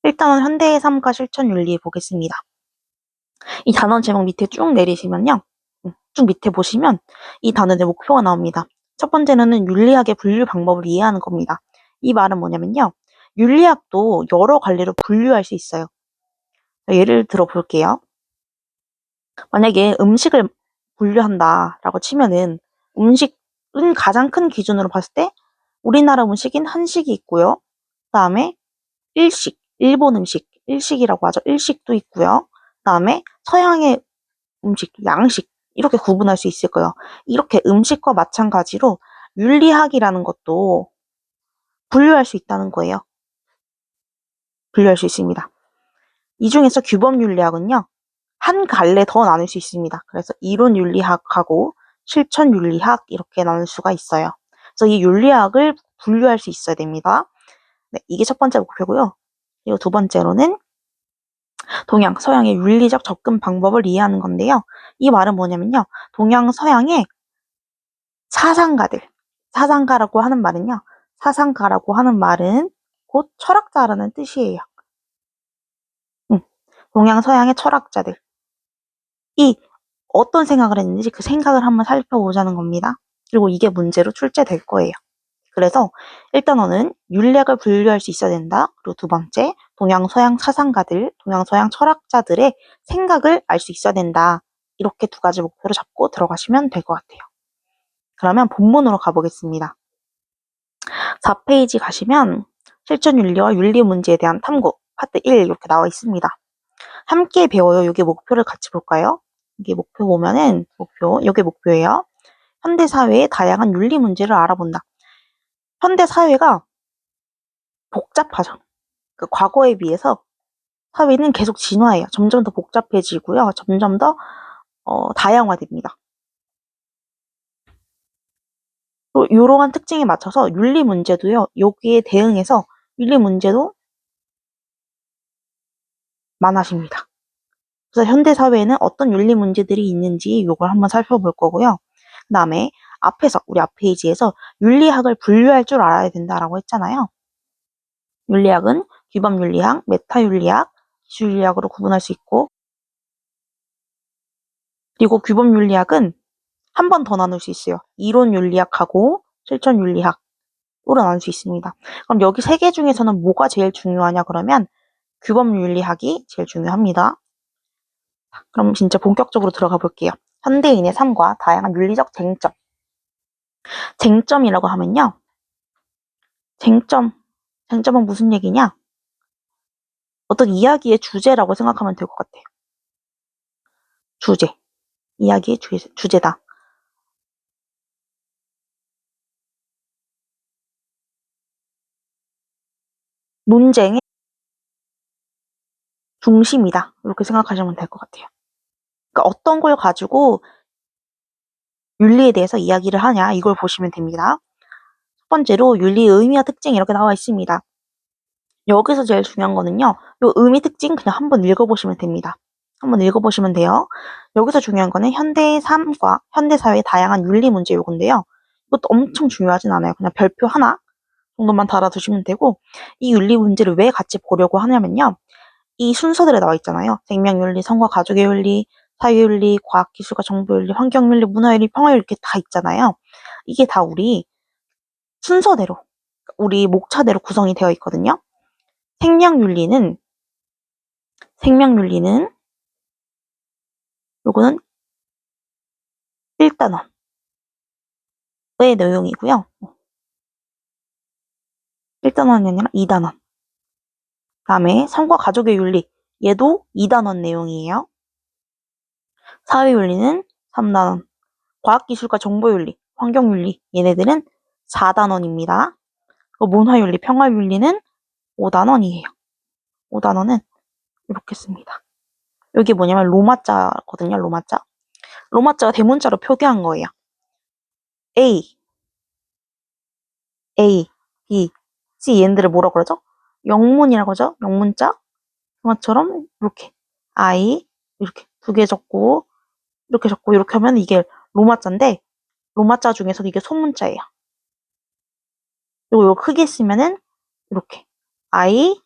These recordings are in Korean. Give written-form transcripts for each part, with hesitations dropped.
일단은 현대의 삶과 실천 윤리 보겠습니다. 이 단원 제목 밑에 쭉 내리시면요. 쭉 밑에 보시면 이 단원의 목표가 나옵니다. 첫 번째는 윤리학의 분류 방법을 이해하는 겁니다. 이 말은 뭐냐면요. 윤리학도 여러 갈래로 분류할 수 있어요. 예를 들어 볼게요. 만약에 음식을 분류한다라고 치면은 음식은 가장 큰 기준으로 봤을 때 우리나라 음식인 한식이 있고요. 그다음에 일식, 일본 음식, 일식이라고 하죠. 일식도 있고요. 그다음에 서양의 음식, 양식 이렇게 구분할 수 있을 거예요. 이렇게 음식과 마찬가지로 윤리학이라는 것도 분류할 수 있다는 거예요. 분류할 수 있습니다. 이 중에서 규범윤리학은요. 한 갈래 더 나눌 수 있습니다. 그래서 이론윤리학하고 실천윤리학 이렇게 나눌 수가 있어요. 그래서 이 윤리학을 분류할 수 있어야 됩니다. 네, 이게 첫 번째 목표고요. 그리고 두 번째로는 동양, 서양의 윤리적 접근 방법을 이해하는 건데요. 이 말은 뭐냐면요. 동양, 서양의 사상가라고 하는 말은요. 사상가라고 하는 말은 곧 철학자라는 뜻이에요. 동양, 서양의 철학자들. 이 어떤 생각을 했는지 그 생각을 한번 살펴보자는 겁니다. 그리고 이게 문제로 출제될 거예요. 그래서 일단은 윤리학을 분류할 수 있어야 된다. 그리고 두 번째, 동양, 서양 사상가들, 동양, 서양 철학자들의 생각을 알 수 있어야 된다. 이렇게 두 가지 목표를 잡고 들어가시면 될 것 같아요. 그러면 본문으로 가보겠습니다. 4페이지 가시면 실천윤리와 윤리 문제에 대한 탐구, 파트 1 이렇게 나와 있습니다. 함께 배워요. 여기 목표를 같이 볼까요? 이게 목표 보면은, 이게 목표예요. 현대 사회의 다양한 윤리 문제를 알아본다. 현대 사회가 복잡하죠. 그 과거에 비해서 사회는 계속 진화해요. 점점 더 복잡해지고요. 점점 더 다양화됩니다. 또 이러한 특징에 맞춰서 윤리 문제도요. 여기에 대응해서 윤리 문제도 많아집니다. 그래서 현대 사회에는 어떤 윤리 문제들이 있는지 이걸 한번 살펴볼 거고요. 그 다음에 우리 앞 페이지에서 윤리학을 분류할 줄 알아야 된다라고 했잖아요. 윤리학은 규범윤리학, 메타윤리학, 기술윤리학으로 구분할 수 있고, 그리고 규범윤리학은 한 번 더 나눌 수 있어요. 이론윤리학하고 실천윤리학으로 나눌 수 있습니다. 그럼 여기 세 개 중에서는 뭐가 제일 중요하냐 그러면 규범윤리학이 제일 중요합니다. 그럼 진짜 본격적으로 들어가 볼게요. 현대인의 삶과 다양한 윤리적 쟁점. 쟁점이라고 하면요. 쟁점은 무슨 얘기냐? 어떤 이야기의 주제라고 생각하면 될 것 같아요. 이야기의 주제다. 논쟁의 중심이다. 이렇게 생각하시면 될 것 같아요. 그러니까 어떤 걸 가지고 윤리에 대해서 이야기를 하냐 이걸 보시면 됩니다. 첫 번째로 윤리의 의미와 특징 이렇게 나와 있습니다. 여기서 제일 중요한 거는요. 이 의미 특징 그냥 한번 읽어보시면 됩니다. 한번 읽어보시면 돼요. 여기서 중요한 거는 현대의 삶과 현대 사회의 다양한 윤리 문제 요건데요. 이것도 엄청 중요하진 않아요. 그냥 별표 하나 정도만 달아두시면 되고 이 윤리 문제를 왜 같이 보려고 하냐면요. 이 순서대로 나와 있잖아요. 생명윤리, 성과 가족의 윤리, 사회윤리, 과학기술과 정보윤리, 환경윤리, 문화윤리, 평화윤리 이렇게 다 있잖아요. 이게 다 우리 순서대로, 우리 목차대로 구성이 되어 있거든요. 생명윤리는 요거는 1단원의 내용이고요. 1단원이 아니라 2단원. 다음에 성과 가족의 윤리, 얘도 2단원 내용이에요. 사회윤리는 3단원. 과학기술과 정보윤리, 환경윤리, 얘네들은 4단원입니다. 문화윤리, 평화윤리는 5단원이에요. 5단원은 이렇게 씁니다. 여기 뭐냐면 로마자거든요. 로마자가 대문자로 표기한 거예요. A, B, C 얘네들을 뭐라 그러죠? 영문이라고 하죠. 영문자. 그것처럼 이렇게 I 이렇게 두 개 적고 이렇게 적고 이렇게 하면 이게 로마자인데 로마자 중에서도 이게 소문자예요. 그리고 이거 크게 쓰면은 이렇게 I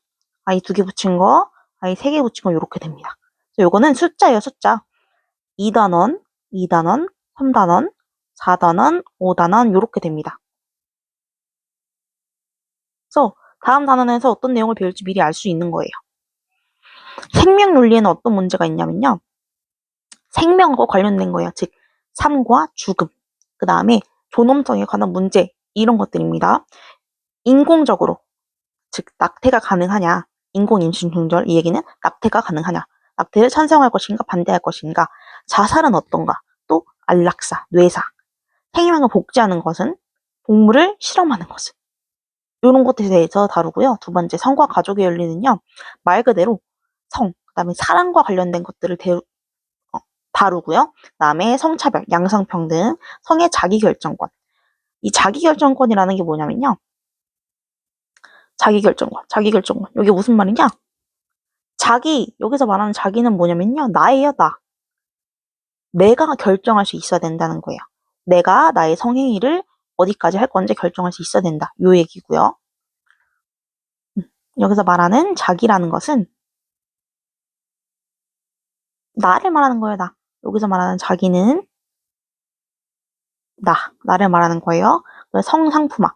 i 2개 붙인 거, i 3개 붙인 거 이렇게 됩니다. 요거는 숫자예요, 숫자. 2단원, 2단원, 3단원, 4단원, 5단원 이렇게 됩니다. 그래서 다음 단원에서 어떤 내용을 배울지 미리 알 수 있는 거예요. 생명 윤리에는 어떤 문제가 있냐면요. 생명과 관련된 거예요. 즉 삶과 죽음, 그 다음에 존엄성에 관한 문제 이런 것들입니다. 인공적으로 즉 낙태가 가능하냐, 인공 임신 중절 이 얘기는 낙태가 가능하냐, 낙태를 찬성할 것인가 반대할 것인가, 자살은 어떤가, 또 안락사, 뇌사, 생명을 복제하는 것은, 동물을 실험하는 것은 이런 것들에 대해서 다루고요. 두 번째 성과 가족의 윤리는요. 말 그대로 성, 그 다음에 사랑과 관련된 것들을 다루고요. 그 다음에 성차별, 양성평등, 성의 자기결정권. 이 자기결정권이라는 게 뭐냐면요. 자기결정권. 이게 무슨 말이냐? 여기서 말하는 자기는 뭐냐면요. 나예요, 나. 내가 결정할 수 있어야 된다는 거예요. 내가 나의 성행위를 어디까지 할 건지 결정할 수 있어야 된다. 요 얘기고요. 여기서 말하는 자기라는 것은 나를 말하는 거예요, 나. 여기서 말하는 자기는 나를 말하는 거예요. 성상품화,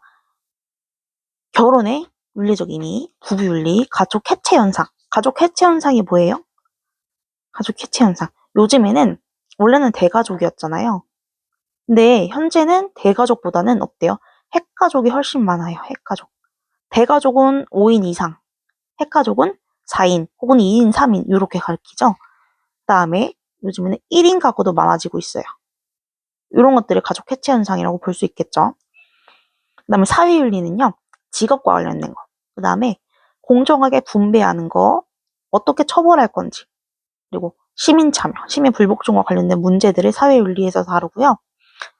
결혼의 윤리적 의미, 부부윤리, 가족 해체 현상. 가족 해체 현상이 뭐예요? 가족 해체 현상. 요즘에는 원래는 대가족이었잖아요. 근데 현재는 대가족보다는 어때요? 핵가족이 훨씬 많아요. 핵가족. 대가족은 5인 이상, 핵가족은 4인 혹은 2인, 3인 이렇게 가리키죠. 그다음에 요즘에는 1인 가구도 많아지고 있어요. 이런 것들을 가족 해체 현상이라고 볼 수 있겠죠. 그다음에 사회윤리는요. 직업과 관련된 거. 그다음에 공정하게 분배하는 거, 어떻게 처벌할 건지, 그리고 시민 참여, 시민 불복종과 관련된 문제들을 사회윤리에서 다루고요.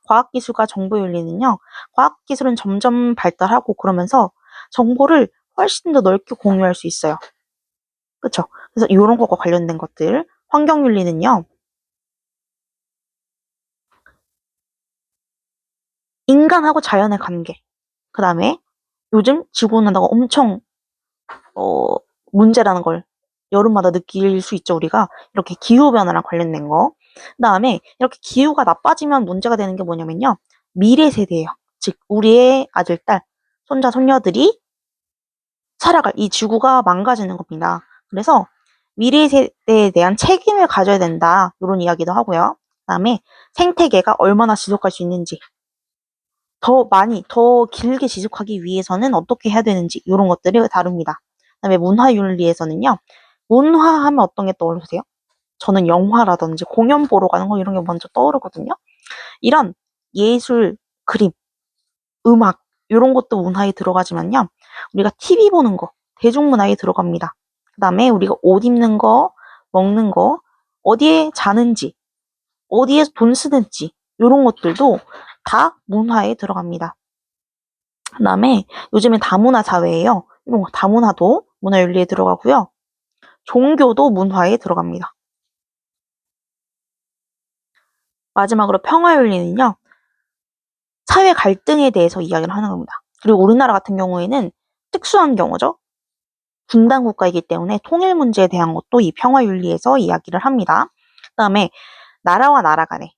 과학기술과 정보윤리는요. 과학기술은 점점 발달하고 그러면서 정보를 훨씬 더 넓게 공유할 수 있어요. 그렇죠? 그래서 이런 것과 관련된 것들. 환경윤리는요. 인간하고 자연의 관계. 그 다음에 요즘 지구온난화가 엄청 문제라는 걸 여름마다 느낄 수 있죠, 우리가. 이렇게 기후변화랑 관련된 거. 그 다음에 이렇게 기후가 나빠지면 문제가 되는 게 뭐냐면요. 미래 세대예요. 즉, 우리의 아들, 딸, 손자, 손녀들이 살아갈 이 지구가 망가지는 겁니다. 그래서 미래 세대에 대한 책임을 가져야 된다. 이런 이야기도 하고요. 그 다음에 생태계가 얼마나 지속할 수 있는지, 더 길게 지속하기 위해서는 어떻게 해야 되는지 이런 것들을 다룹니다. 그다음에 문화윤리에서는요. 문화하면 어떤 게 떠오르세요? 저는 영화라든지 공연 보러 가는 거 이런 게 먼저 떠오르거든요. 이런 예술, 그림, 음악 이런 것도 문화에 들어가지만요. 우리가 TV 보는 거, 대중문화에 들어갑니다. 그다음에 우리가 옷 입는 거, 먹는 거, 어디에 자는지, 어디에 돈 쓰는지 이런 것들도 다 문화에 들어갑니다. 그다음에 요즘엔 다문화 사회예요. 이런 거 다문화도 문화윤리에 들어가고요. 종교도 문화에 들어갑니다. 마지막으로 평화윤리는요. 사회 갈등에 대해서 이야기를 하는 겁니다. 그리고 우리나라 같은 경우에는 특수한 경우죠. 분단 국가이기 때문에 통일 문제에 대한 것도 이 평화윤리에서 이야기를 합니다. 그다음에 나라와 나라 간에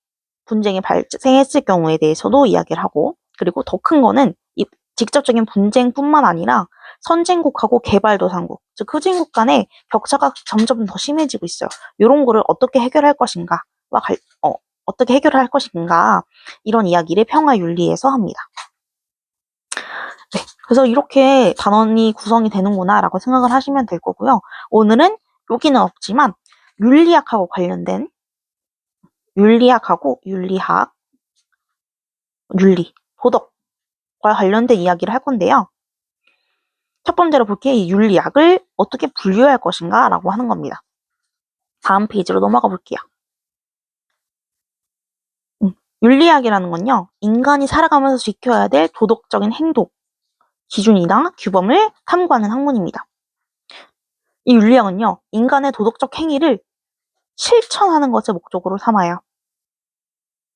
분쟁이 발생했을 경우에 대해서도 이야기를 하고, 그리고 더 큰 거는 이 직접적인 분쟁뿐만 아니라 선진국하고 개발도상국, 즉 후진국 간의 격차가 점점 더 심해지고 있어요. 이런 거를 어떻게 해결할 것인가, 어떻게 해결을 할 것인가, 이런 이야기를 평화윤리에서 합니다. 네, 그래서 이렇게 단원이 구성이 되는구나라고 생각을 하시면 될 거고요. 오늘은 여기는 없지만 윤리학하고 관련된 윤리학, 윤리, 도덕과 관련된 이야기를 할 건데요. 첫 번째로 볼게 이 윤리학을 어떻게 분류할 것인가 라고 하는 겁니다. 다음 페이지로 넘어가 볼게요. 윤리학이라는 건요. 인간이 살아가면서 지켜야 될 도덕적인 행동, 기준이나 규범을 탐구하는 학문입니다. 이 윤리학은요. 인간의 도덕적 행위를 실천하는 것을 목적으로 삼아요.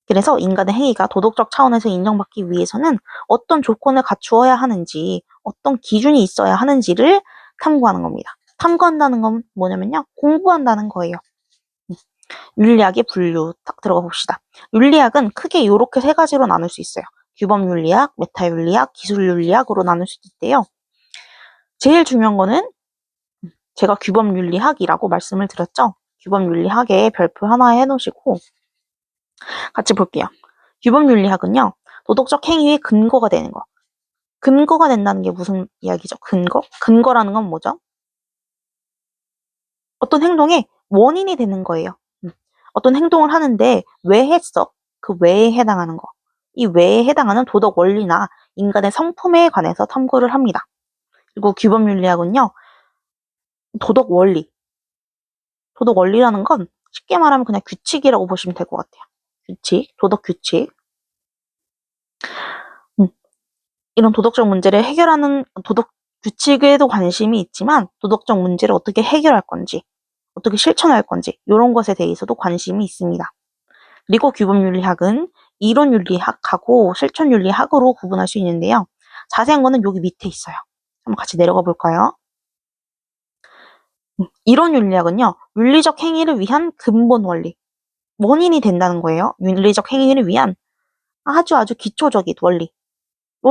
그래서 인간의 행위가 도덕적 차원에서 인정받기 위해서는 어떤 조건을 갖추어야 하는지, 어떤 기준이 있어야 하는지를 탐구하는 겁니다. 탐구한다는 건 뭐냐면요. 공부한다는 거예요. 윤리학의 분류 딱 들어가 봅시다. 윤리학은 크게 이렇게 세 가지로 나눌 수 있어요. 규범윤리학, 메타윤리학, 기술윤리학으로 나눌 수 있대요. 제일 중요한 거는 제가 규범윤리학이라고 말씀을 드렸죠. 규범윤리학에 별표 하나 해놓으시고 같이 볼게요. 규범윤리학은요. 도덕적 행위의 근거가 되는 거. 근거가 된다는 게 무슨 이야기죠? 근거? 근거라는 건 뭐죠? 어떤 행동의 원인이 되는 거예요. 어떤 행동을 하는데 왜 했어? 그 왜에 해당하는 거. 이 왜에 해당하는 도덕 원리나 인간의 성품에 관해서 탐구를 합니다. 그리고 규범윤리학은요. 도덕 원리. 도덕 원리라는 건 쉽게 말하면 그냥 규칙이라고 보시면 될 것 같아요. 규칙, 도덕 규칙. 이런 도덕적 문제를 해결하는 도덕 규칙에도 관심이 있지만 도덕적 문제를 어떻게 해결할 건지, 어떻게 실천할 건지 이런 것에 대해서도 관심이 있습니다. 그리고 규범윤리학은 이론윤리학하고 실천윤리학으로 구분할 수 있는데요. 자세한 거는 여기 밑에 있어요. 한번 같이 내려가 볼까요? 이론윤리학은요. 윤리적 행위를 위한 근본 원리, 원인이 된다는 거예요. 윤리적 행위를 위한 아주 기초적인 원리로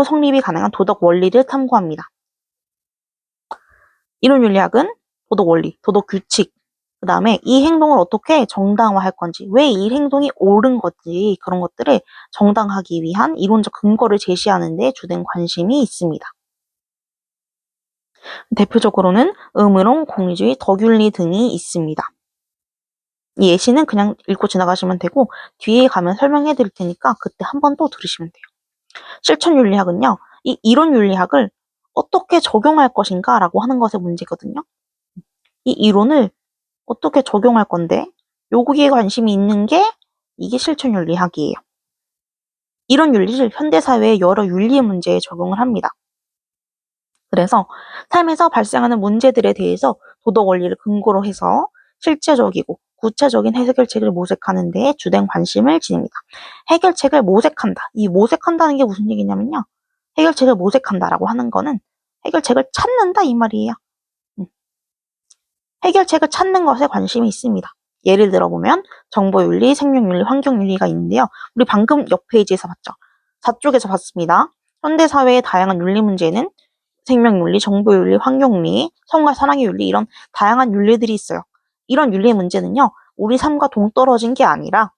성립이 가능한 도덕 원리를 탐구합니다. 이론윤리학은 도덕 원리, 도덕 규칙, 그 다음에 이 행동을 어떻게 정당화할 건지, 왜 이 행동이 옳은 건지 그런 것들을 정당하기 위한 이론적 근거를 제시하는 데 주된 관심이 있습니다. 대표적으로는 의무론, 공리주의, 덕윤리 등이 있습니다. 이 예시는 그냥 읽고 지나가시면 되고 뒤에 가면 설명해 드릴 테니까 그때 한 번 또 들으시면 돼요. 실천윤리학은요. 이 이론윤리학을 어떻게 적용할 것인가 라고 하는 것에 문제거든요. 이 이론을 어떻게 적용할 건데 여기에 관심이 있는 게 이게 실천윤리학이에요. 이런 윤리를 현대사회의 여러 윤리 문제에 적용을 합니다. 그래서 삶에서 발생하는 문제들에 대해서 도덕 원리를 근거로 해서 실제적이고 구체적인 해결책을 모색하는 데 주된 관심을 지닙니다. 해결책을 모색한다. 이 모색한다는 게 무슨 얘기냐면요. 해결책을 모색한다라고 하는 거는 해결책을 찾는다 이 말이에요. 해결책을 찾는 것에 관심이 있습니다. 예를 들어보면 정보윤리, 생명윤리, 환경윤리가 있는데요. 우리 방금 옆 페이지에서 봤죠. 4쪽에서 봤습니다. 현대사회의 다양한 윤리 문제는 생명윤리, 정보윤리, 환경윤리, 성과 사랑의 윤리 이런 다양한 윤리들이 있어요. 이런 윤리 문제는요. 우리 삶과 동떨어진 게 아니라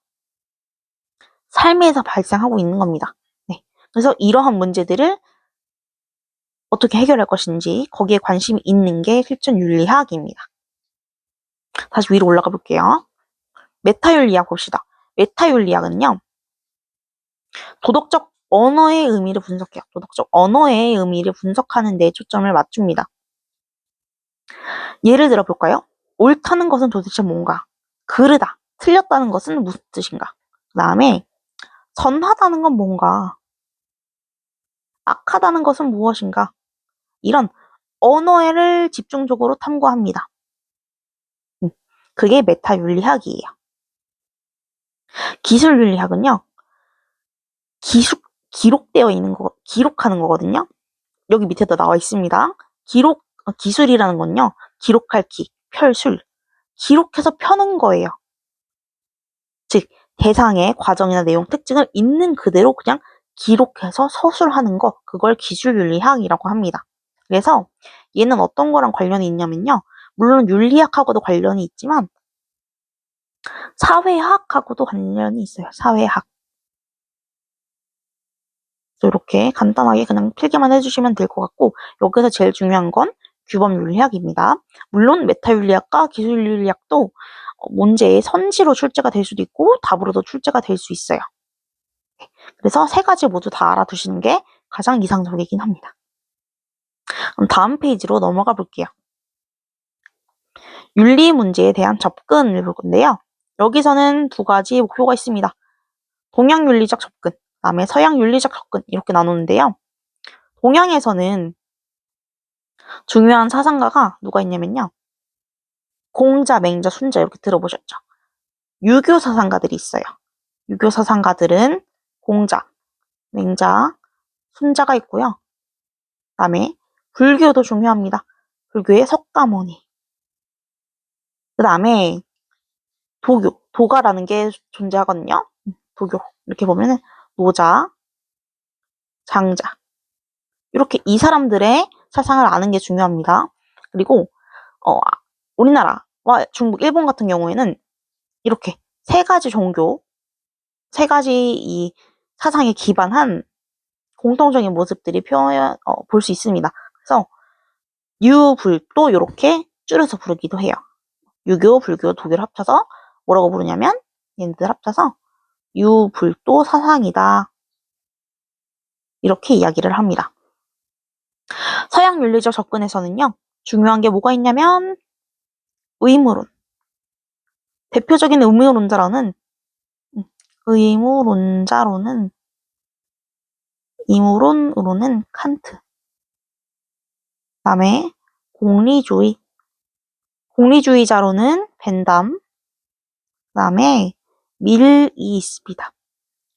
삶에서 발생하고 있는 겁니다. 네. 그래서 이러한 문제들을 어떻게 해결할 것인지 거기에 관심이 있는 게 실천윤리학입니다. 다시 위로 올라가 볼게요. 메타윤리학 봅시다. 메타윤리학은요. 도덕적 언어의 의미를 분석해요. 도덕적 언어의 의미를 분석하는 데 초점을 맞춥니다. 예를 들어 볼까요? 옳다는 것은 도대체 뭔가? 그르다, 틀렸다는 것은 무슨 뜻인가? 그 다음에 선하다는 건 뭔가? 악하다는 것은 무엇인가? 이런 언어를 집중적으로 탐구합니다. 그게 메타윤리학이에요. 기술윤리학은요. 기록되어 있는 거, 기록하는 거거든요. 여기 밑에도 나와 있습니다. 기술이라는 건요. 기록할 기, 펼술, 기록해서 펴는 거예요. 즉, 대상의 과정이나 내용 특징을 있는 그대로 그냥 기록해서 서술하는 거, 그걸 기술윤리학이라고 합니다. 그래서 얘는 어떤 거랑 관련이 있냐면요. 물론 윤리학하고도 관련이 있지만 사회학하고도 관련이 있어요. 사회학. 이렇게 간단하게 그냥 필기만 해주시면 될 것 같고 여기서 제일 중요한 건 규범윤리학입니다. 물론 메타윤리학과 기술윤리학도 문제의 선지로 출제가 될 수도 있고 답으로도 출제가 될 수 있어요. 그래서 세 가지 모두 다 알아두시는 게 가장 이상적이긴 합니다. 그럼 다음 페이지로 넘어가 볼게요. 윤리 문제에 대한 접근을 볼 건데요. 여기서는 두 가지 목표가 있습니다. 동양 윤리적 접근, 그다음에 서양 윤리적 접근 이렇게 나누는데요. 동양에서는 중요한 사상가가 누가 있냐면요. 공자, 맹자, 순자 이렇게 들어보셨죠? 유교 사상가들이 있어요. 유교 사상가들은 공자, 맹자, 순자가 있고요. 그다음에 불교도 중요합니다. 불교의 석가모니, 그 다음에 도교, 도가라는 게 존재하거든요. 도교. 이렇게 보면은 노자, 장자. 이렇게 이 사람들의 사상을 아는 게 중요합니다. 그리고 우리나라와 중국, 일본 같은 경우에는 이렇게 세 가지 종교, 세 가지 이 사상에 기반한 공통적인 모습들이 볼 수 있습니다. 그래서 유불도 이렇게 줄여서 부르기도 해요. 유교, 불교, 도교를 합쳐서 뭐라고 부르냐면 얘네들 합쳐서 유불도 사상이다. 이렇게 이야기를 합니다. 서양 윤리적 접근에서는요. 중요한 게 뭐가 있냐면 의무론. 대표적인 의무론으로는 칸트. 그다음에 공리주의자로는 벤담. 그다음에 밀이 있습니다.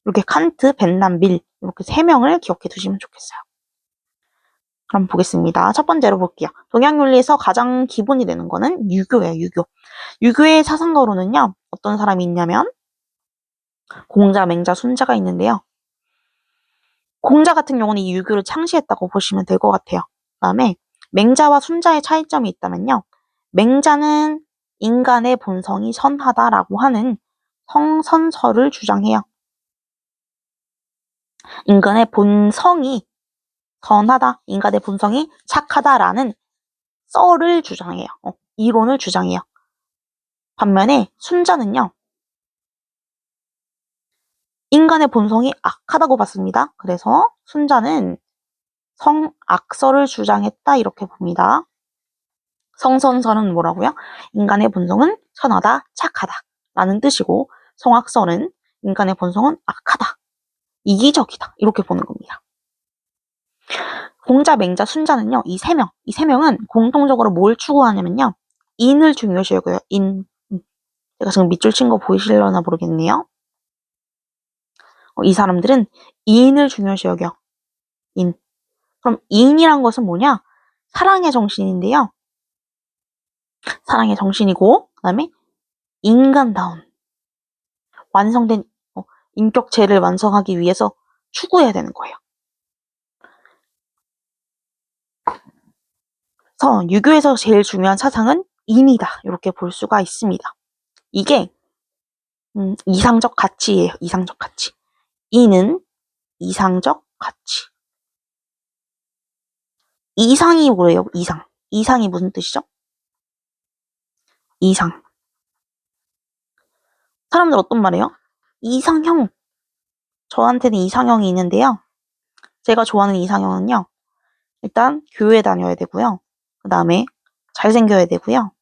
이렇게 칸트, 벤담, 밀 이렇게 세 명을 기억해 두시면 좋겠어요. 그럼 보겠습니다. 첫 번째로 볼게요. 동양윤리에서 가장 기본이 되는 거는 유교예요. 유교. 유교의 사상가로는요. 어떤 사람이 있냐면 공자, 맹자, 순자가 있는데요. 공자 같은 경우는 이 유교를 창시했다고 보시면 될 것 같아요. 그다음에 맹자와 순자의 차이점이 있다면요. 맹자는 인간의 본성이 선하다라고 하는 성선설을 주장해요. 인간의 본성이 선하다, 인간의 본성이 착하다라는 썰을 주장해요. 이론을 주장해요. 반면에 순자는요. 인간의 본성이 악하다고 봤습니다. 그래서 순자는 성악설을 주장했다 이렇게 봅니다. 성선설은 뭐라고요? 인간의 본성은 선하다, 착하다 라는 뜻이고 성악설은 인간의 본성은 악하다, 이기적이다 이렇게 보는 겁니다. 공자, 맹자, 순자는요. 이 세 명은 공통적으로 뭘 추구하냐면요. 인을 중요시 여겨요. 인. 제가 지금 밑줄 친 거 보이시려나 모르겠네요. 이 사람들은 인을 중요시 여겨. 인. 그럼 인이란 것은 뭐냐? 사랑의 정신인데요. 사랑의 정신이고 그다음에 인간다운 완성된 인격체를 완성하기 위해서 추구해야 되는 거예요. 그래서 유교에서 제일 중요한 사상은 인이다. 이렇게 볼 수가 있습니다. 이게 이상적 가치예요. 이상적 가치. 인은 이상적 가치. 이상이 뭐예요? 이상. 이상이 무슨 뜻이죠? 이상. 사람들 어떤 말이에요? 이상형. 저한테는 이상형이 있는데요. 제가 좋아하는 이상형은요. 일단 교회 다녀야 되고요. 그 다음에 잘생겨야 되고요.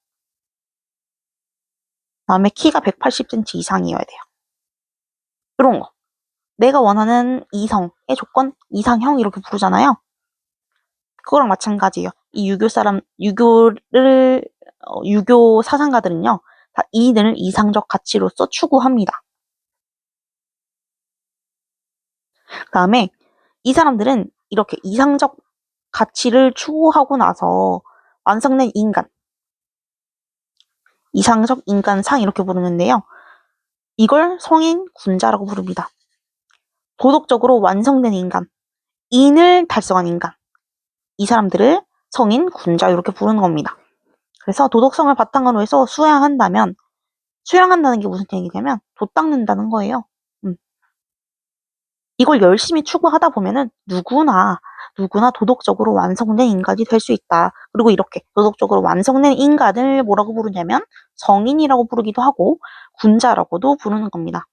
그 다음에 키가 180cm 이상이어야 돼요. 이런 거. 내가 원하는 이성의 조건, 이상형 이렇게 부르잖아요. 그거랑 마찬가지예요. 이 유교 사상가들은요. 다 인을 이상적 가치로서 추구합니다. 그 다음에 이 사람들은 이렇게 이상적 가치를 추구하고 나서 완성된 인간, 이상적 인간상 이렇게 부르는데요. 이걸 성인 군자라고 부릅니다. 도덕적으로 완성된 인간, 인을 달성한 인간, 이 사람들을 성인 군자 이렇게 부르는 겁니다. 그래서 도덕성을 바탕으로 해서 수양한다는 게 무슨 얘기냐면 도 닦는다는 거예요. 이걸 열심히 추구하다 보면은 누구나 도덕적으로 완성된 인간이 될 수 있다. 그리고 이렇게 도덕적으로 완성된 인간을 뭐라고 부르냐면 성인이라고 부르기도 하고 군자라고도 부르는 겁니다.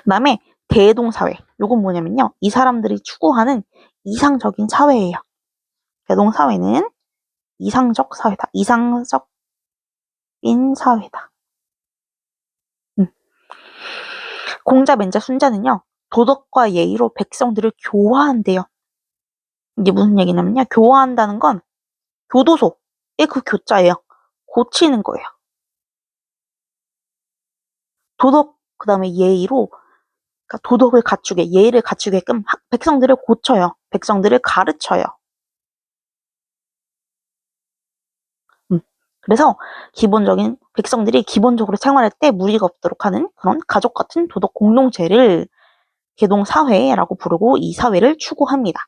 그 다음에 대동사회. 요건 뭐냐면요. 이 사람들이 추구하는 이상적인 사회예요. 대동사회는 이상적 사회다. 이상적인 사회다. 공자, 맹자, 순자는요. 도덕과 예의로 백성들을 교화한대요. 이게 무슨 얘기냐면요. 교화한다는 건 교도소의 그 교자예요. 고치는 거예요. 도덕, 그 다음에 예의로, 그러니까 도덕을 갖추게, 예의를 갖추게끔 백성들을 고쳐요. 백성들을 가르쳐요. 그래서 기본적인 백성들이 기본적으로 생활할 때 무리가 없도록 하는 그런 가족 같은 도덕 공동체를 계동사회라고 부르고 이 사회를 추구합니다.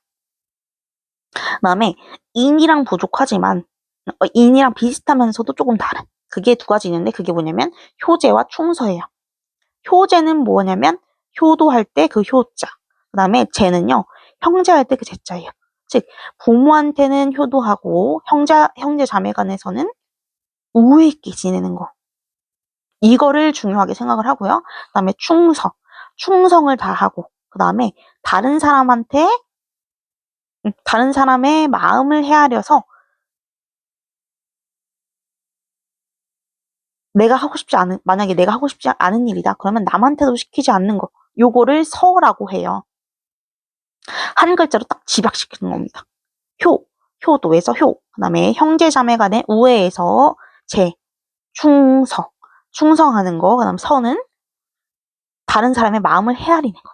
그다음에 인이랑 부족하지만 인이랑 비슷하면서도 조금 다른 그게 두 가지 있는데 그게 뭐냐면 효제와 충서예요. 효제는 뭐냐면 효도할 때 그 효자. 그다음에 제는요. 형제할 때 그 제자예요. 즉 부모한테는 효도하고 형제 자매 간에서는 우애 있게 지내는 거. 이거를 중요하게 생각을 하고요. 그다음에 충성. 충성을 다하고 그다음에 다른 사람한테 다른 사람의 마음을 헤아려서 만약에 내가 하고 싶지 않은 일이다. 그러면 남한테도 시키지 않는 거. 요거를 서라고 해요. 한 글자로 딱 집약시키는 겁니다. 효도에서 효. 그다음에 형제 자매 간의 우애에서 제, 충성. 충성하는 거. 그다음 서는 다른 사람의 마음을 헤아리는 거.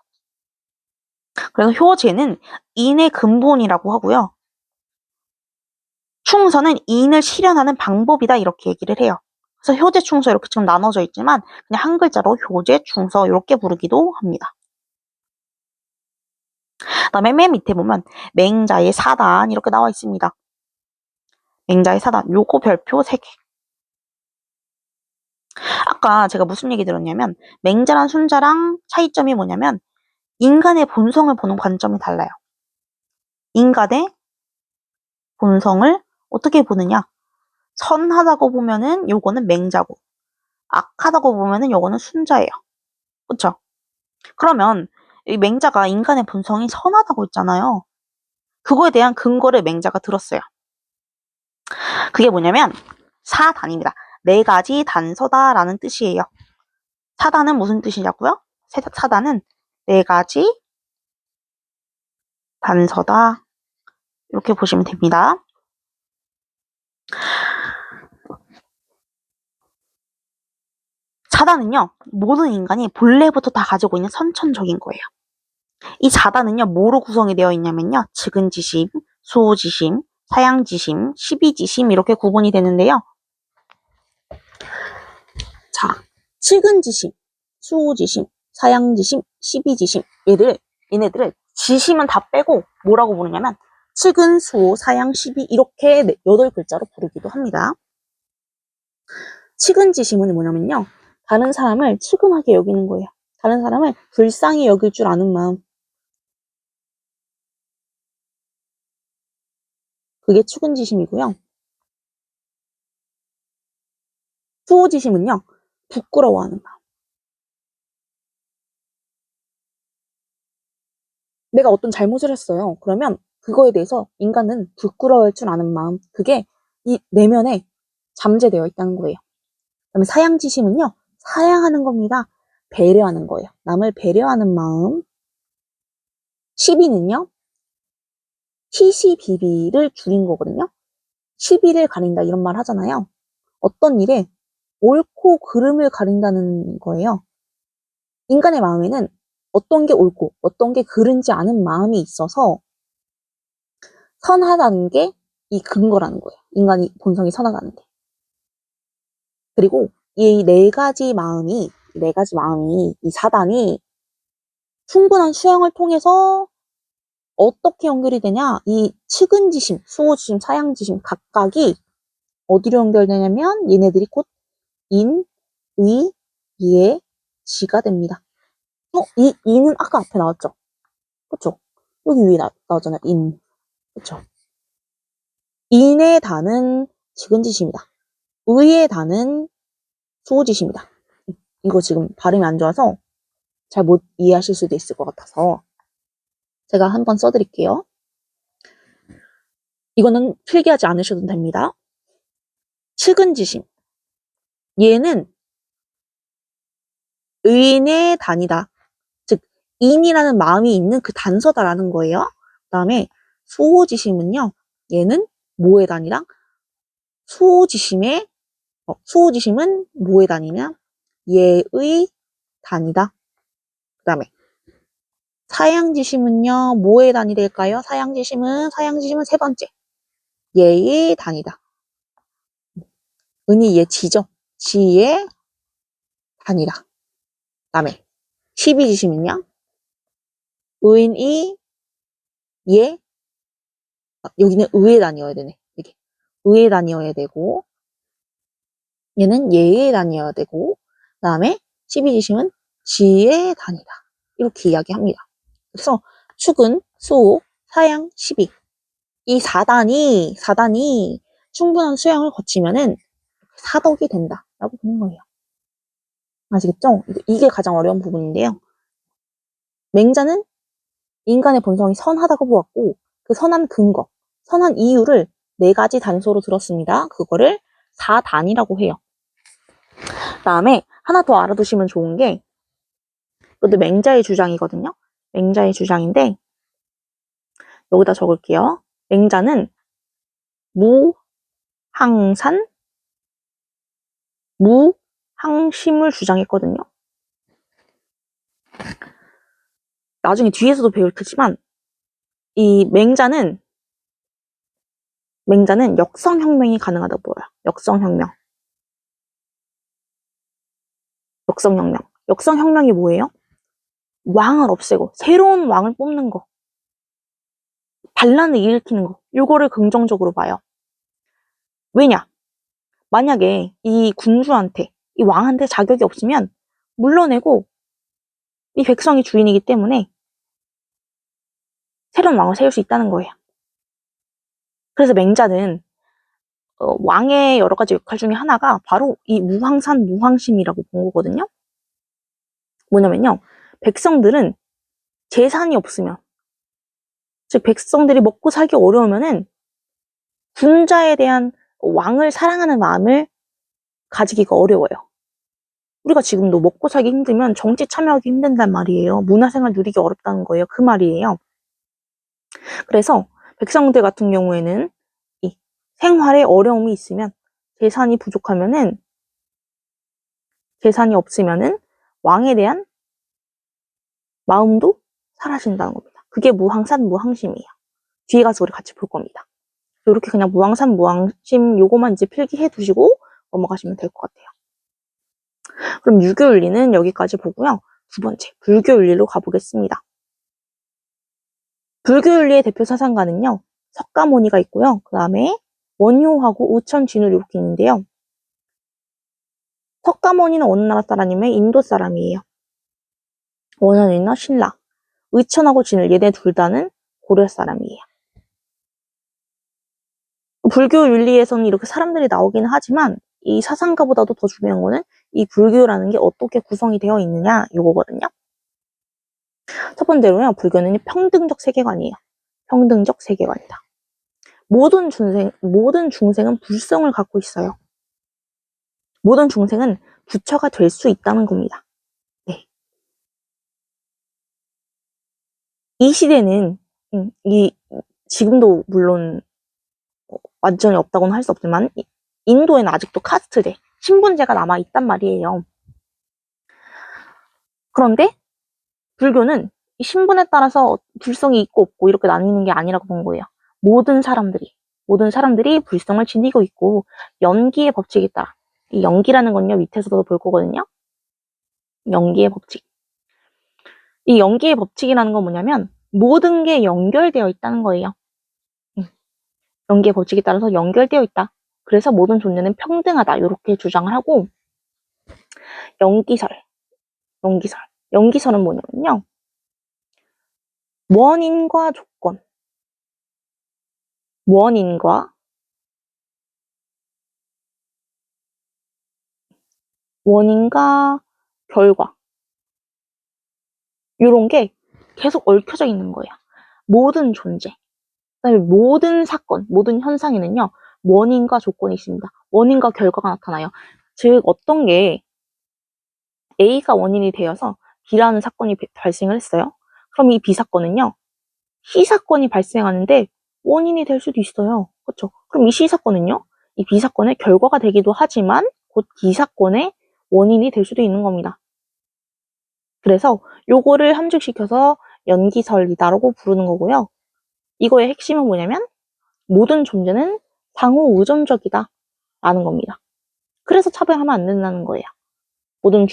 그래서 효제는 인의 근본이라고 하고요. 충서는 인을 실현하는 방법이다 이렇게 얘기를 해요. 그래서 효제, 충서 이렇게 지금 나눠져 있지만 그냥 한 글자로 효제, 충서 이렇게 부르기도 합니다. 그다음에 맨 밑에 보면 맹자의 사단 이렇게 나와 있습니다. 맹자의 사단 요거 별표 3개. 아까 제가 무슨 얘기 들었냐면 맹자랑 순자랑 차이점이 뭐냐면 인간의 본성을 보는 관점이 달라요. 인간의 본성을 어떻게 보느냐? 선하다고 보면은 요거는 맹자고 악하다고 보면은 요거는 순자예요. 그쵸? 그러면 이 맹자가 인간의 본성이 선하다고 했잖아요. 그거에 대한 근거를 맹자가 들었어요. 그게 뭐냐면 사단입니다. 네 가지 단서다라는 뜻이에요. 사단은 무슨 뜻이냐고요? 사단은 네 가지 단서다. 이렇게 보시면 됩니다. 사단은요, 모든 인간이 본래부터 다 가지고 있는 선천적인 거예요. 이 사단은요, 뭐로 구성이 되어 있냐면요, 측은지심, 수호지심, 사양지심, 시비지심 이렇게 구분이 되는데요. 자, 측은지심, 수호지심, 사양지심, 시비지심 얘네들을 지심은 다 빼고 뭐라고 부르냐면 측은, 수호, 사양, 시비 이렇게 8글자로 부르기도 합니다. 측은지심은 뭐냐면요. 다른 사람을 측은하게 여기는 거예요. 다른 사람을 불쌍히 여길 줄 아는 마음. 그게 측은지심이고요. 수호지심은요. 부끄러워하는 마음. 내가 어떤 잘못을 했어요. 그러면 그거에 대해서 인간은 부끄러워할 줄 아는 마음. 그게 이 내면에 잠재되어 있다는 거예요. 그다음에 사양지심은요. 사양하는 겁니다. 배려하는 거예요. 남을 배려하는 마음. 시비는요. 시시비비를 줄인 거거든요. 시비를 가린다 이런 말 하잖아요. 어떤 일에 옳고 그름을 가린다는 거예요. 인간의 마음에는 어떤 게 옳고 어떤 게 그른지 아는 마음이 있어서 선하다는 게 이 근거라는 거예요. 인간이 본성이 선하다는 게. 그리고 이 네 가지 마음이, 이 사단이 충분한 수양을 통해서 어떻게 연결이 되냐? 이 측은지심, 수호지심, 사양지심 각각이 어디로 연결되냐면 얘네들이 곧 인, 의, 예, 지가 됩니다. 이 인은 아까 앞에 나왔죠? 그쵸? 여기 위에 나왔잖아요. 인. 그쵸? 인의 단은 측은지심이다. 의의 단은 수호지심이다. 이거 지금 발음이 안 좋아서 잘 못 이해하실 수도 있을 것 같아서 제가 한번 써드릴게요. 이거는 필기하지 않으셔도 됩니다. 측은지심. 얘는 의인의 단이다. 즉 인이라는 마음이 있는 그 단서다라는 거예요. 그 다음에 수호지심은요. 얘는 뭐의 단이랑 수호지심의 수호지심은 뭐의 단이냐? 예의 단이다. 그 다음에 사양지심은요. 뭐의 단이 될까요? 사양지심은 세 번째. 예의 단이다. 은이 얘 지죠? 지의 단위다. 다음에 12지시면요. 은이 얘 여기는 의의 단위여야 되네. 이게 의의 단위여야 되고 얘는 예의 단위여야 되고 그다음에 12지심은 지의 단위다. 이렇게 이야기합니다. 그래서 축은 수, 사양, 12. 이 4단이 충분한 수양을 거치면은 사덕이 된다라고 보는 거예요. 아시겠죠? 이게 가장 어려운 부분인데요. 맹자는 인간의 본성이 선하다고 보았고 그 선한 근거, 선한 이유를 4가지 단서로 들었습니다. 그거를 4단이라고 해요. 다음에 하나 더 알아두시면 좋은 게 이것도 맹자의 주장이거든요. 맹자의 주장인데 여기다 적을게요. 맹자는 무항산, 무항심을 주장했거든요. 나중에 뒤에서도 배울 테지만 이 맹자는 역성혁명이 가능하다고 보여요. 역성혁명이 뭐예요? 왕을 없애고 새로운 왕을 뽑는 거, 반란을 일으키는 거, 요거를 긍정적으로 봐요. 왜냐? 만약에 이 군주한테, 이 왕한테 자격이 없으면 물러내고 이 백성이 주인이기 때문에 새로운 왕을 세울 수 있다는 거예요. 그래서 맹자는 왕의 여러 가지 역할 중에 하나가 바로 이 무항산, 무항심이라고 본 거거든요. 뭐냐면요. 백성들은 재산이 없으면, 즉 백성들이 먹고 살기 어려우면은 군자에 대한 왕을 사랑하는 마음을 가지기가 어려워요. 우리가 지금도 먹고 살기 힘들면 정치 참여하기 힘든단 말이에요. 문화생활 누리기 어렵다는 거예요. 그 말이에요. 그래서 백성들 같은 경우에는 이 생활에 어려움이 있으면 재산이 부족하면은 재산이 없으면은 왕에 대한 마음도 사라진다는 겁니다. 그게 무항산 무항심이에요. 뒤에 가서 우리 같이 볼 겁니다. 이렇게 그냥 무항산 무항심 요거만 이제 필기해 두시고 넘어가시면 될 것 같아요. 그럼 유교윤리는 여기까지 보고요. 두 번째 불교윤리로 가보겠습니다. 불교윤리의 대표 사상가는요. 석가모니가 있고요. 그 다음에 원효하고 우천진울 이렇게 있는데요. 석가모니는 어느 나라 사람이면 인도 사람이에요. 원효는요 신라, 의천하고 진울 얘네 둘 다는 고려 사람이에요. 불교 윤리에서는 이렇게 사람들이 나오기는 하지만 이 사상가보다도 더 중요한 거는 이 불교라는 게 어떻게 구성이 되어 있느냐 이거거든요. 첫 번째로요. 불교는 평등적 세계관이에요. 평등적 세계관이다. 모든 중생은 불성을 갖고 있어요. 모든 중생은 부처가 될 수 있다는 겁니다. 네. 이 시대는 지금도 물론 완전히 없다고는 할 수 없지만 인도에는 아직도 카스트제, 신분제가 남아 있단 말이에요. 그런데 불교는 이 신분에 따라서 불성이 있고 없고 이렇게 나뉘는 게 아니라고 본 거예요. 모든 사람들이 불성을 지니고 있고 연기의 법칙이 있다. 이 연기라는 건요 밑에서도 볼 거거든요. 연기의 법칙. 이 연기의 법칙이라는 건 뭐냐면 모든 게 연결되어 있다는 거예요. 연기의 법칙에 따라서 연결되어 있다. 그래서 모든 존재는 평등하다. 이렇게 주장을 하고 연기설은 뭐냐면요. 원인과 조건, 원인과 결과 이런 게 계속 얽혀져 있는 거예요. 모든 존재, 그다음에 모든 사건, 모든 현상에는요. 원인과 조건이 있습니다. 원인과 결과가 나타나요. 즉 어떤 게 A가 원인이 되어서 B라는 사건이 발생을 했어요. 그럼 이 B 사건은요. C 사건이 발생하는데 원인이 될 수도 있어요. 그렇죠? 그럼 이 C 사건은요. 이 B 사건의 결과가 되기도 하지만 곧 D 사건의 원인이 될 수도 있는 겁니다. 그래서 요거를 함축시켜서 연기설이다라고 부르는 거고요. 이거의 핵심은 뭐냐면 모든 존재는 상호 의존적이다 라는 겁니다. 그래서 차별하면 안 된다는 거예요. 모든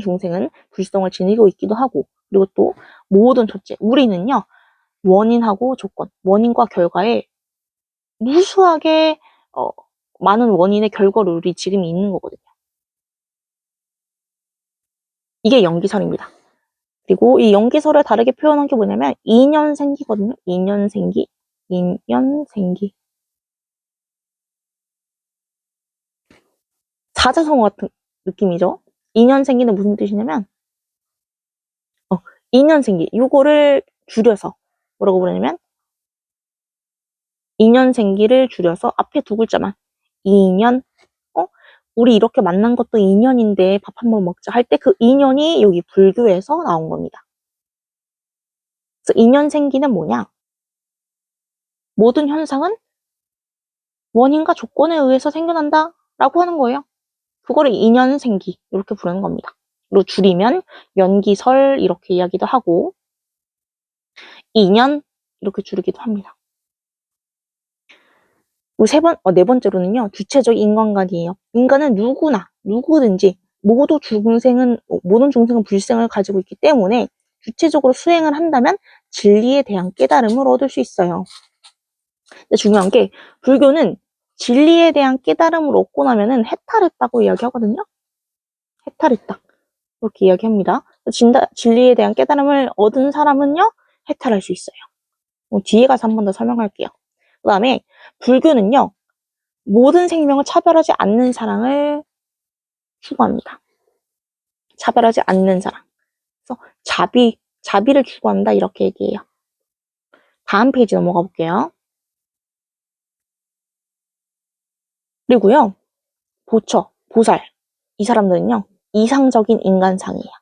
중생은 불성을 지니고 있기도 하고, 그리고 또 모든 조체, 우리는요, 원인하고 조건, 원인과 결과에 무수하게 많은 원인의 결과물이 지금 있는 거거든요. 이게 연기설입니다. 그리고 이 연기설을 다르게 표현한 게 뭐냐면 인연생기거든요. 인연생기. 사자성어 같은 느낌이죠. 인연생기는 무슨 뜻이냐면 인연생기. 요거를 줄여서 뭐라고 부르냐면 인연생기를 줄여서 앞에 두 글자만 인연. 우리 이렇게 만난 것도 인연인데 밥 한번 먹자 할 때 그 인연이 여기 불교에서 나온 겁니다. 그래서 인연생기는 뭐냐? 모든 현상은 원인과 조건에 의해서 생겨난다 라고 하는 거예요. 그거를 인연생기 이렇게 부르는 겁니다. 그리고 줄이면 연기설 이렇게 이야기도 하고 인연 이렇게 줄이기도 합니다. 그리고 네 번째로는요, 주체적 인간관이에요. 인간은 누구든지, 모든 중생은 불생을 가지고 있기 때문에 주체적으로 수행을 한다면 진리에 대한 깨달음을 얻을 수 있어요. 근데 중요한 게, 불교는 진리에 대한 깨달음을 얻고 나면은 해탈했다고 이야기하거든요? 해탈했다. 그렇게 이야기합니다. 진리에 대한 깨달음을 얻은 사람은요, 해탈할 수 있어요. 뒤에 가서 한 번 더 설명할게요. 그 다음에, 불교는요, 모든 생명을 차별하지 않는 사랑을 추구합니다. 차별하지 않는 사랑. 그래서 자비를 추구한다 이렇게 얘기해요. 다음 페이지 넘어가 볼게요. 그리고요, 보살. 이 사람들은요, 이상적인 인간상이에요.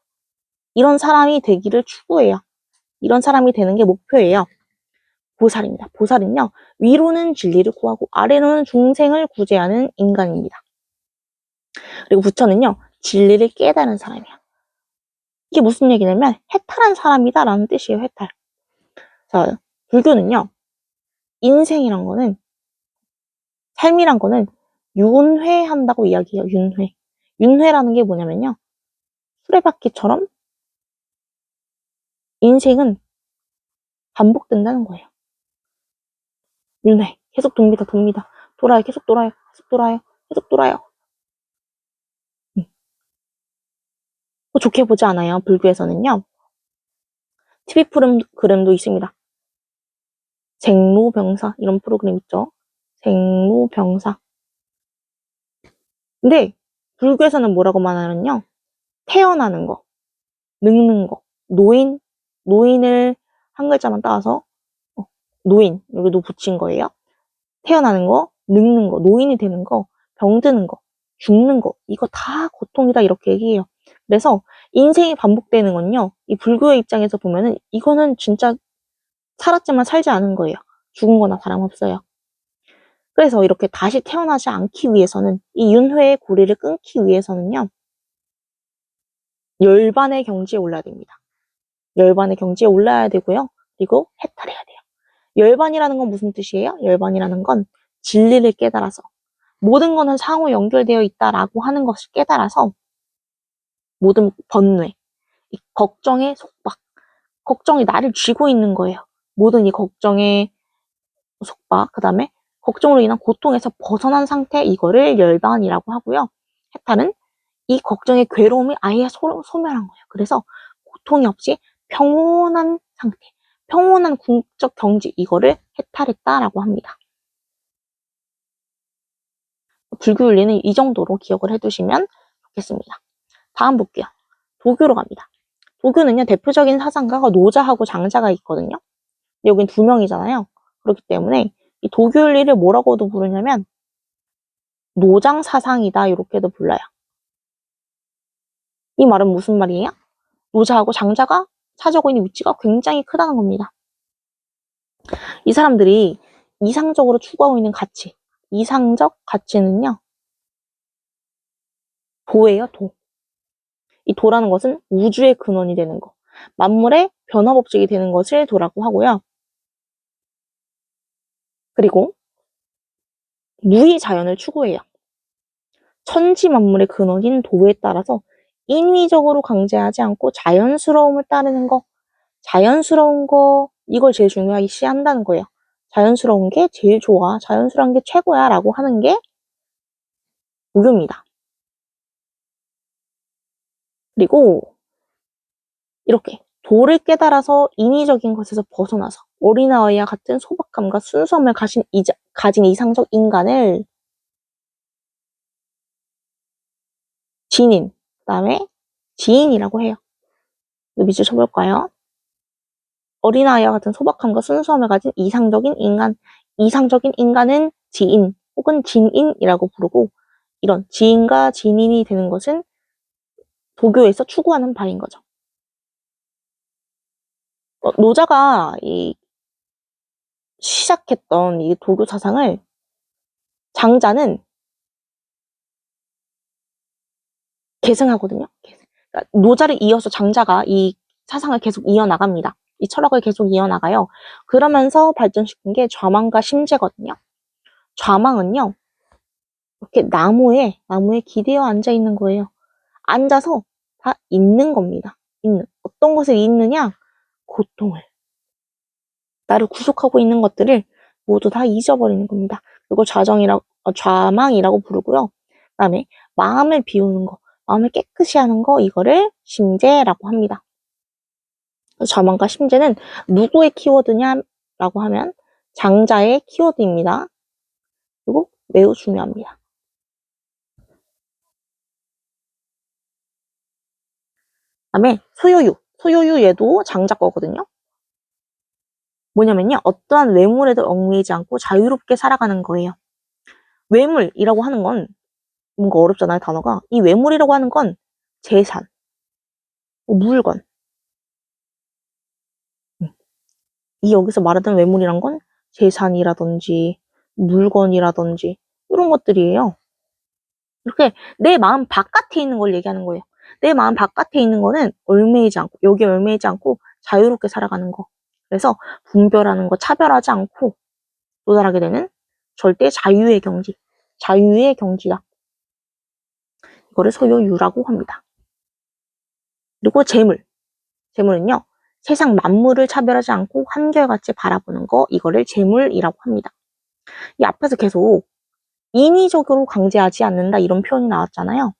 이런 사람이 되기를 추구해요. 이런 사람이 되는 게 목표예요. 보살입니다. 보살은요, 위로는 진리를 구하고 아래로는 중생을 구제하는 인간입니다. 그리고 부처는요, 진리를 깨달은 사람이에요. 이게 무슨 얘기냐면 해탈한 사람이다 라는 뜻이에요. 해탈. 자, 불교는요, 삶이란 거는 윤회한다고 이야기해요. 윤회. 윤회라는 게 뭐냐면요, 수레바퀴처럼 인생은 반복된다는 거예요. 윤회. 계속 돕니다. 돌아요. 계속 돌아요. 계속 돌아요. 계속 돌아요. 좋게 보지 않아요. 불교에서는요. TV 프로그램도 있습니다. 생로병사 이런 프로그램 있죠. 생로병사. 근데 불교에서는 뭐라고 말하냐면요. 태어나는 거, 늙는 거, 노인을 한 글자만 따서 노인 여기도 붙인 거예요. 태어나는 거, 늙는 거, 노인이 되는 거, 병드는 거, 죽는 거 이거 다 고통이다 이렇게 얘기해요. 그래서 인생이 반복되는 건요. 이 불교의 입장에서 보면은 이거는 진짜 살았지만 살지 않은 거예요. 죽은 거나 다름없어요. 그래서 이렇게 다시 태어나지 않기 위해서는 이 윤회의 고리를 끊기 위해서는요. 열반의 경지에 올라야 됩니다. 열반의 경지에 올라야 되고요. 그리고 해탈해야 돼요. 열반이라는 건 무슨 뜻이에요? 열반이라는 건 진리를 깨달아서 모든 거는 상호 연결되어 있다라고 하는 것을 깨달아서 모든 번뇌, 이 걱정의 속박, 걱정이 나를 쥐고 있는 거예요. 모든 이 걱정의 속박, 그 다음에 걱정으로 인한 고통에서 벗어난 상태, 이거를 열반이라고 하고요. 해탈은 이 걱정의 괴로움이 아예 소멸한 거예요. 그래서 고통이 없이 평온한 상태, 평온한 궁극적 경지, 이거를 해탈했다라고 합니다. 불교 윤리는 이 정도로 기억을 해두시면 좋겠습니다. 다음 볼게요. 도교로 갑니다. 도교는요, 대표적인 사상가가 노자하고 장자가 있거든요. 여긴 두 명이잖아요. 그렇기 때문에 이 도교 윤리를 뭐라고도 부르냐면 노장 사상이다 이렇게도 불러요. 이 말은 무슨 말이에요? 노자하고 장자가 차지하고 있는 위치가 굉장히 크다는 겁니다. 이 사람들이 이상적으로 추구하고 있는 가치, 이상적 가치는요, 도예요, 도. 이 도라는 것은 우주의 근원이 되는 거, 만물의 변화 법칙이 되는 것을 도라고 하고요. 그리고 무의 자연을 추구해요. 천지 만물의 근원인 도에 따라서 인위적으로 강제하지 않고 자연스러움을 따르는 거, 자연스러운 거, 이걸 제일 중요시 한다는 거예요. 자연스러운 게 제일 좋아, 자연스러운 게 최고야 라고 하는 게 도교입니다. 그리고 이렇게 도를 깨달아서 인위적인 것에서 벗어나서 어린아이와 같은 소박함과 순수함을 가진 이상적 인간을 진인, 그 다음에 지인이라고 해요. 밑줄 쳐볼까요? 어린아이와 같은 소박함과 순수함을 가진 이상적인 인간은 지인 혹은 진인이라고 부르고, 이런 지인과 진인이 되는 것은 도교에서 추구하는 바인 거죠. 노자가 시작했던 이 도교 사상을 장자는 계승하거든요. 그러니까 노자를 이어서 장자가 이 사상을 계속 이어나갑니다. 이 철학을 계속 이어나가요. 그러면서 발전시킨 게 좌망과 심재거든요. 좌망은요, 이렇게 나무에 기대어 앉아 있는 거예요. 앉아서 다 잊는 겁니다. 어떤 것을 잊느냐? 고통을. 나를 구속하고 있는 것들을 모두 다 잊어버리는 겁니다. 그리고 좌망이라고 부르고요. 그 다음에 마음을 비우는 거, 마음을 깨끗이 하는 거, 이거를 심재라고 합니다. 좌망과 심재는 누구의 키워드냐라고 하면 장자의 키워드입니다. 그리고 매우 중요합니다. 그다음에 소요유 얘도 장자 거거든요. 뭐냐면요, 어떠한 외물에도 얽매이지 않고 자유롭게 살아가는 거예요. 외물이라고 하는 건 뭔가 어렵잖아요, 단어가. 이 외물이라고 하는 건 재산, 물건. 이 여기서 말하던 외물이란 건 재산이라든지 물건이라든지 이런 것들이에요. 이렇게 내 마음 바깥에 있는 걸 얘기하는 거예요. 내 마음 바깥에 있는 거는 여기에 얽매이지 않고 자유롭게 살아가는 거. 그래서 분별하는 거, 차별하지 않고 도달하게 되는 절대 자유의 경지다. 이거를 소요유라고 합니다. 그리고 재물은요, 세상 만물을 차별하지 않고 한결같이 바라보는 거, 이거를 재물이라고 합니다. 이 앞에서 계속 인위적으로 강제하지 않는다 이런 표현이 나왔잖아요.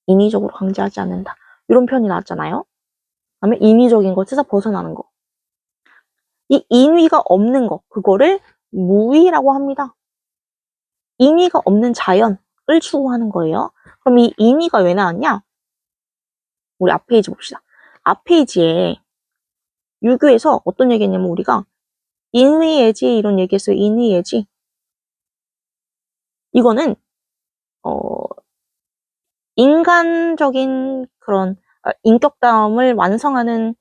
인위적으로 강제하지 않는다 이런 표현이 나왔잖아요. 그다음에 인위적인 것에서 벗어나는 거. 이 인위가 없는 거, 그거를 무위라고 합니다. 인위가 없는 자연을 추구하는 거예요. 그럼 이 인위가 왜 나왔냐? 우리 앞 페이지 봅시다. 앞 페이지에 유교에서 어떤 얘기했냐면 우리가 인위예지 이런 얘기했어요. 인위예지. 이거는 인간적인 그런 인격다움을 완성하는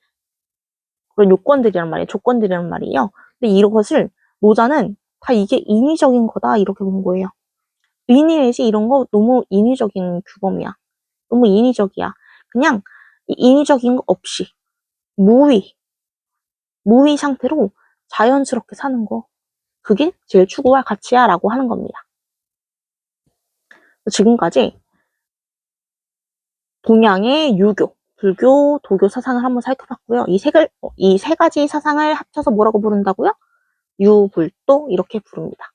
그런 요건들이란 말이에요. 조건들이란 말이에요. 근데 이것을 노자는 다 이게 인위적인 거다 이렇게 본 거예요. 인위예지 이런 거 너무 인위적인 규범이야. 너무 인위적이야. 그냥 인위적인 거 없이 무위 상태로 자연스럽게 사는 거. 그게 제일 추구할 가치야 라고 하는 겁니다. 지금까지 동양의 유교, 불교, 도교 사상을 한번 살펴봤고요. 이 세 가지 사상을 합쳐서 뭐라고 부른다고요? 유불도 이렇게 부릅니다.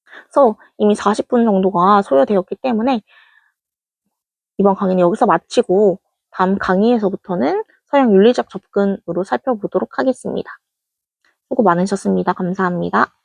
그래서 이미 40분 정도가 소요되었기 때문에 이번 강의는 여기서 마치고 다음 강의에서부터는 서양 윤리적 접근으로 살펴보도록 하겠습니다. 수고 많으셨습니다. 감사합니다.